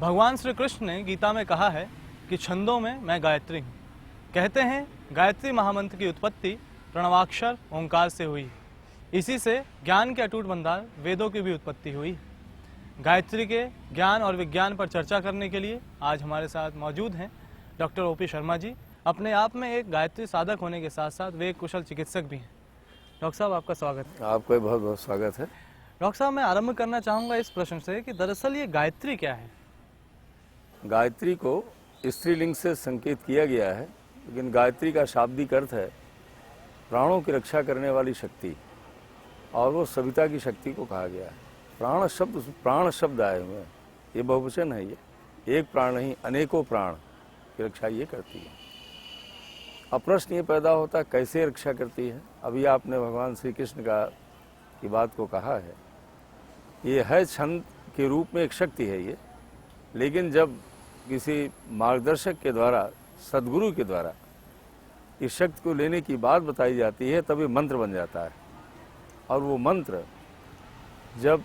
भगवान श्री कृष्ण ने गीता में कहा है कि छंदों में मैं गायत्री हूँ। कहते हैं गायत्री महामंत्र की उत्पत्ति प्रणवाक्षर ओंकार से हुई। इसी से ज्ञान के अटूट भंडार वेदों की भी उत्पत्ति हुई। गायत्री के ज्ञान और विज्ञान पर चर्चा करने के लिए आज हमारे साथ मौजूद हैं डॉक्टर ओपी शर्मा जी। अपने आप में एक गायत्री साधक होने के साथ साथ वे एक कुशल चिकित्सक भी हैं। डॉक्टर साहब, आपका स्वागत है। आपका बहुत बहुत स्वागत है। डॉक्टर साहब, मैं आरंभ करना चाहूँगा इस प्रश्न से कि दरअसल ये गायत्री क्या है? गायत्री को स्त्रीलिंग से संकेत किया गया है, लेकिन गायत्री का शाब्दिक अर्थ है प्राणों की रक्षा करने वाली शक्ति, और वो सविता की शक्ति को कहा गया है। प्राण शब्द आए हुए हैं, ये बहुवचन है। ये एक प्राण नहीं, अनेकों प्राण की रक्षा ये करती है। अब प्रश्न ये पैदा होता है कैसे रक्षा करती है। अभी आपने भगवान श्री कृष्ण की बात को कहा है। ये है छंद के रूप में एक शक्ति है ये, लेकिन जब किसी मार्गदर्शक के द्वारा, सद्गुरु के द्वारा इस शक्ति को लेने की बात बताई जाती है तब ये मंत्र बन जाता है। और वो मंत्र जब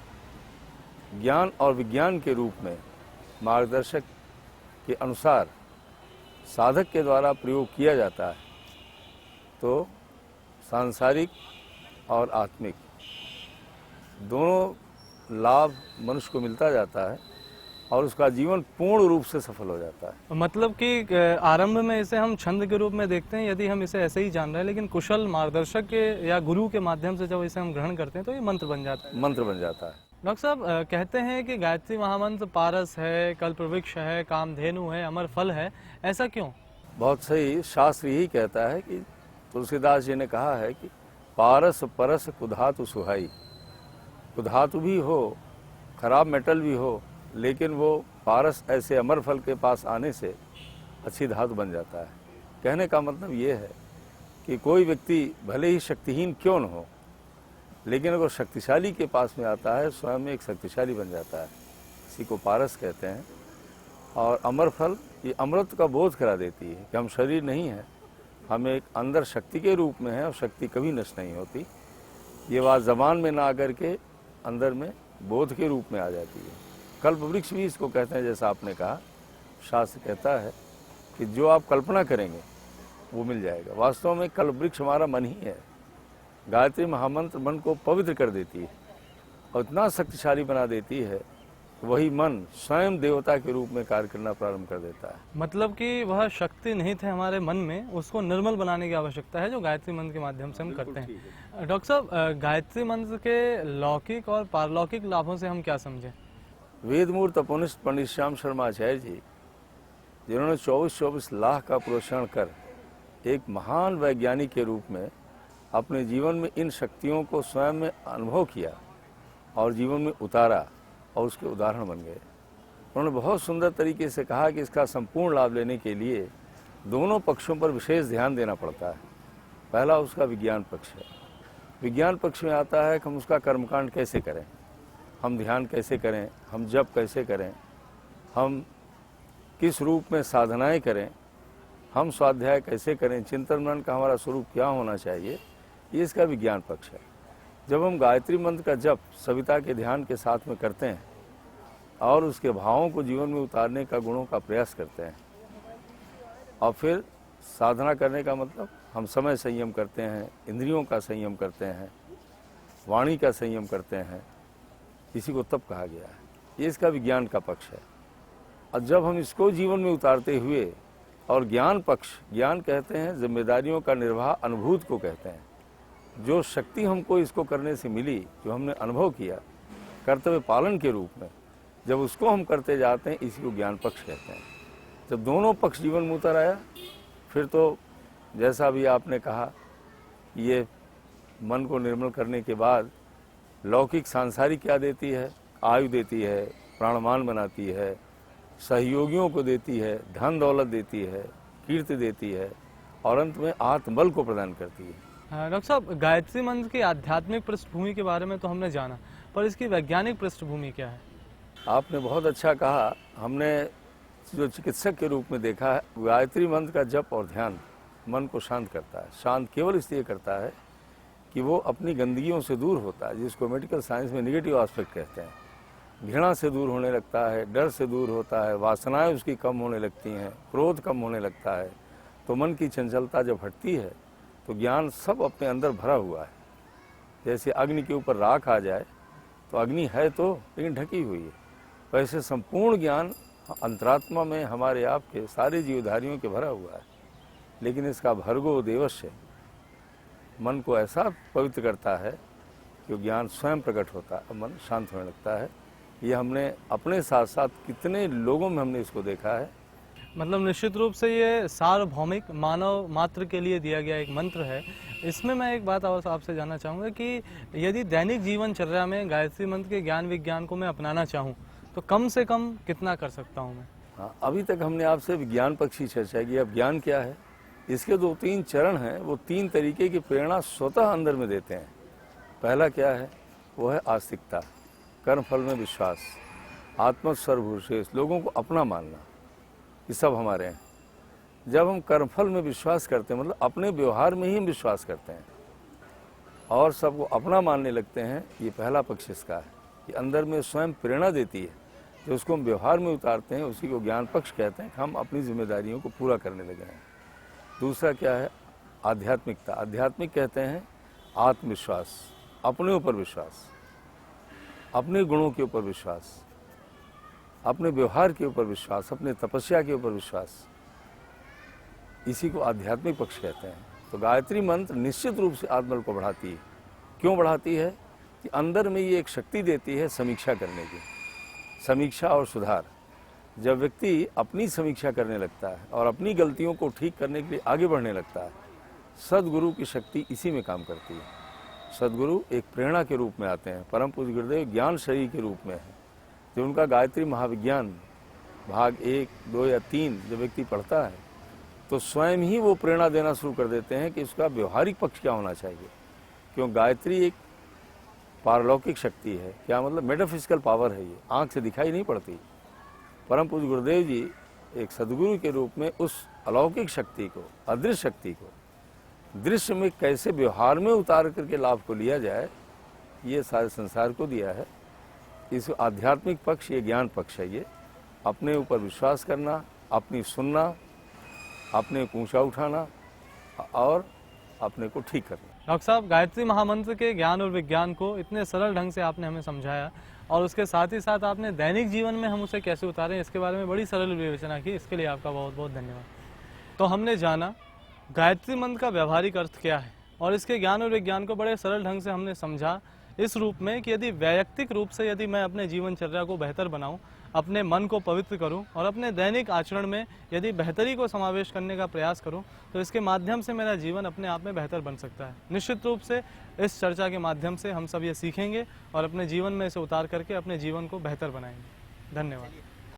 ज्ञान और विज्ञान के रूप में मार्गदर्शक के अनुसार साधक के द्वारा प्रयोग किया जाता है तो सांसारिक और आत्मिक दोनों लाभ मनुष्य को मिलता जाता है और उसका जीवन पूर्ण रूप से सफल हो जाता है। मतलब कि आरंभ में इसे हम छंद के रूप में देखते हैं, यदि हम इसे ऐसे ही जान रहे हैं, लेकिन कुशल मार्गदर्शक के या गुरु के माध्यम से जब इसे हम ग्रहण करते हैं तो ये मंत्र बन जाता है। मंत्र बन जाता है। डॉक्टर साहब, कहते हैं कि गायत्री महामंत्र पारस है, कल्पवृक्ष है, कामधेनु है, अमर फल है। ऐसा क्यों? बहुत सही। शास्त्र यही कहता है कि तुलसीदास जी ने कहा है कि पारस परस कुधातु सुहाई। कुधातु भी हो, खराब मेटल भी हो, लेकिन वो पारस ऐसे अमर फल के पास आने से अच्छी धातु बन जाता है। कहने का मतलब ये है कि कोई व्यक्ति भले ही शक्तिहीन क्यों न हो, लेकिन अगर शक्तिशाली के पास में आता है स्वयं में एक शक्तिशाली बन जाता है। इसी को पारस कहते हैं। और अमर फल ये अमृत का बोध करा देती है कि हम शरीर नहीं है, हम एक अंदर शक्ति के रूप में है और शक्ति कभी नष्ट नहीं होती। ये बात जबान में ना आकर के अंदर में बोध के रूप में आ जाती है। कल्प वृक्ष भी इसको कहते हैं। जैसा आपने कहा, शास्त्र कहता है कि जो आप कल्पना करेंगे वो मिल जाएगा। वास्तव में कल्प वृक्ष हमारा मन ही है। गायत्री महामंत्र मन को पवित्र कर देती है और इतना शक्तिशाली बना देती है, वही मन स्वयं देवता के रूप में कार्य करना प्रारंभ कर देता है। मतलब कि वह शक्ति निहित है हमारे मन में, उसको निर्मल बनाने की आवश्यकता है, जो गायत्री मंत्र के माध्यम से हम करते हैं। डॉक्टर साहब, गायत्री मंत्र के लौकिक और पारलौकिक लाभों से हम क्या समझें? वेदमूर्त अपनिष्ठ पंडित श्याम शर्मा आचार्य जी, जिन्होंने 24 लाख का प्रोत्साहन कर एक महान वैज्ञानिक के रूप में अपने जीवन में इन शक्तियों को स्वयं में अनुभव किया और जीवन में उतारा और उसके उदाहरण बन गए। उन्होंने बहुत सुंदर तरीके से कहा कि इसका संपूर्ण लाभ लेने के लिए दोनों पक्षों पर विशेष ध्यान देना पड़ता है। पहला उसका विज्ञान पक्ष है। विज्ञान पक्ष में आता है कि हम उसका कर्मकांड कैसे करें, हम ध्यान कैसे करें, हम जप कैसे करें, हम किस रूप में साधनाएं करें, हम स्वाध्याय कैसे करें, चिंतन मनन का हमारा स्वरूप क्या होना चाहिए, ये इसका विज्ञान पक्ष है। जब हम गायत्री मंत्र का जप सविता के ध्यान के साथ में करते हैं और उसके भावों को जीवन में उतारने का गुणों का प्रयास करते हैं, और फिर साधना करने का मतलब हम समय संयम करते हैं, इंद्रियों का संयम करते हैं, वाणी का संयम करते हैं, इसी को तप कहा गया है। ये इसका विज्ञान का पक्ष है। और जब हम इसको जीवन में उतारते हुए, और ज्ञान पक्ष, ज्ञान कहते हैं जिम्मेदारियों का निर्वाह, अनुभूत को कहते हैं। जो शक्ति हमको इसको करने से मिली, जो हमने अनुभव किया कर्तव्य पालन के रूप में, जब उसको हम करते जाते हैं, इसी को ज्ञान पक्ष कहते हैं। जब दोनों पक्ष जीवन में उतर आया, फिर तो जैसा भी आपने कहा, ये मन को निर्मल करने के बाद लौकिक सांसारिक क्या देती है? आयु देती है, प्राणमान बनाती है, सहयोगियों को देती है, धन दौलत देती है, कीर्ति देती है, और अंत में आत्मबल को प्रदान करती है। डॉक्टर साहब, गायत्री मंत्र की आध्यात्मिक पृष्ठभूमि के बारे में तो हमने जाना, पर इसकी वैज्ञानिक पृष्ठभूमि क्या है? आपने बहुत अच्छा कहा। हमने जो चिकित्सक के रूप में देखा है, गायत्री मंत्र का जप और ध्यान मन को शांत करता है। शांत केवल इसलिए करता है कि वो अपनी गंदगियों से दूर होता है, जिसको मेडिकल साइंस में निगेटिव एस्पेक्ट कहते हैं। घृणा से दूर होने लगता है, डर से दूर होता है, वासनाएं उसकी कम होने लगती हैं, क्रोध कम होने लगता है। तो मन की चंचलता जब हटती है तो ज्ञान सब अपने अंदर भरा हुआ है। जैसे अग्नि के ऊपर राख आ जाए तो अग्नि है तो लेकिन ढकी हुई है, वैसे संपूर्ण ज्ञान अंतरात्मा में हमारे आपके सारे जीवधारियों के भरा हुआ है। लेकिन इसका भर्गो देवस्य मन को ऐसा पवित्र करता है कि ज्ञान स्वयं प्रकट होता है और मन शांत होने लगता है। ये हमने अपने साथ साथ कितने लोगों में हमने इसको देखा है। मतलब निश्चित रूप से ये सार्वभौमिक मानव मात्र के लिए दिया गया एक मंत्र है। इसमें मैं एक बात और आपसे जानना चाहूँगा कि यदि दैनिक जीवनचर्या में गायत्री मंत्र के ज्ञान विज्ञान को मैं अपनाना चाहूँ तो कम से कम कितना कर सकता हूँ मैं? हाँ, अभी तक हमने आपसे विज्ञान पक्ष की चर्चा की। अब ज्ञान क्या है, इसके 2-3 चरण हैं। वो 3 तरीके की प्रेरणा स्वतः अंदर में देते हैं। पहला क्या है, वो है आस्तिकता, कर्म फल में विश्वास, आत्मस्वरभूषेष, लोगों को अपना मानना, ये सब हमारे हैं। जब हम कर्मफल में विश्वास करते हैं, मतलब अपने व्यवहार में ही हम विश्वास करते हैं और सबको अपना मानने लगते हैं, ये पहला पक्ष इसका है कि अंदर में स्वयं प्रेरणा देती है। जो उसको हम व्यवहार में उतारते हैं उसी को ज्ञान पक्ष कहते हैं कि हम अपनी जिम्मेदारियों को पूरा करने लगे हैं। दूसरा क्या है, आध्यात्मिकता। आध्यात्मिक कहते हैं आत्मविश्वास, अपने ऊपर विश्वास, अपने गुणों के ऊपर विश्वास, अपने व्यवहार के ऊपर विश्वास, अपने तपस्या के ऊपर विश्वास, इसी को आध्यात्मिक पक्ष कहते हैं। तो गायत्री मंत्र निश्चित रूप से आत्मबल को बढ़ाती है। क्यों बढ़ाती है कि अंदर में ये एक शक्ति देती है समीक्षा करने की, समीक्षा और सुधार। जब व्यक्ति अपनी समीक्षा करने लगता है और अपनी गलतियों को ठीक करने के लिए आगे बढ़ने लगता है, सदगुरु की शक्ति इसी में काम करती है। सदगुरु एक प्रेरणा के रूप में आते हैं। परम पूज्य गुरुदेव ज्ञान शरीर के रूप में है। जो उनका गायत्री महाविज्ञान भाग 1, 2 या 3 जब व्यक्ति पढ़ता है तो स्वयं ही वो प्रेरणा देना शुरू कर देते हैं कि उसका व्यवहारिक पक्ष क्या होना चाहिए। क्यों, गायत्री एक पारलौकिक शक्ति है। क्या मतलब, मेटाफिजिकल पावर है। ये आंख से दिखाई नहीं पड़ती। परम पूज्य गुरुदेव जी एक सदगुरु के रूप में उस अलौकिक शक्ति को, अदृश्य शक्ति को दृश्य में कैसे व्यवहार में उतार करके लाभ को लिया जाए, ये सारे संसार को दिया है। इस आध्यात्मिक पक्ष, ये ज्ञान पक्ष है। ये अपने ऊपर विश्वास करना, अपनी सुनना, अपने को ऊंचा उठाना और अपने को ठीक करना। डॉक्टर साहब, गायत्री महामंत्र के ज्ञान और विज्ञान को इतने सरल ढंग से आपने हमें समझाया और उसके साथ ही साथ आपने दैनिक जीवन में हम उसे कैसे उतारें इसके बारे में बड़ी सरल विवेचना की। इसके लिए आपका बहुत बहुत धन्यवाद। तो हमने जाना गायत्री मंत्र का व्यावहारिक अर्थ क्या है और इसके ज्ञान और विज्ञान को बड़े सरल ढंग से हमने समझा इस रूप में कि यदि वैयक्तिक रूप से यदि मैं अपने जीवनचर्या को बेहतर बनाऊं, अपने मन को पवित्र करूं और अपने दैनिक आचरण में यदि बेहतरी को समावेश करने का प्रयास करूं तो इसके माध्यम से मेरा जीवन अपने आप में बेहतर बन सकता है। निश्चित रूप से इस चर्चा के माध्यम से हम सब ये सीखेंगे और अपने जीवन में इसे उतार करके अपने जीवन को बेहतर बनाएंगे। धन्यवाद।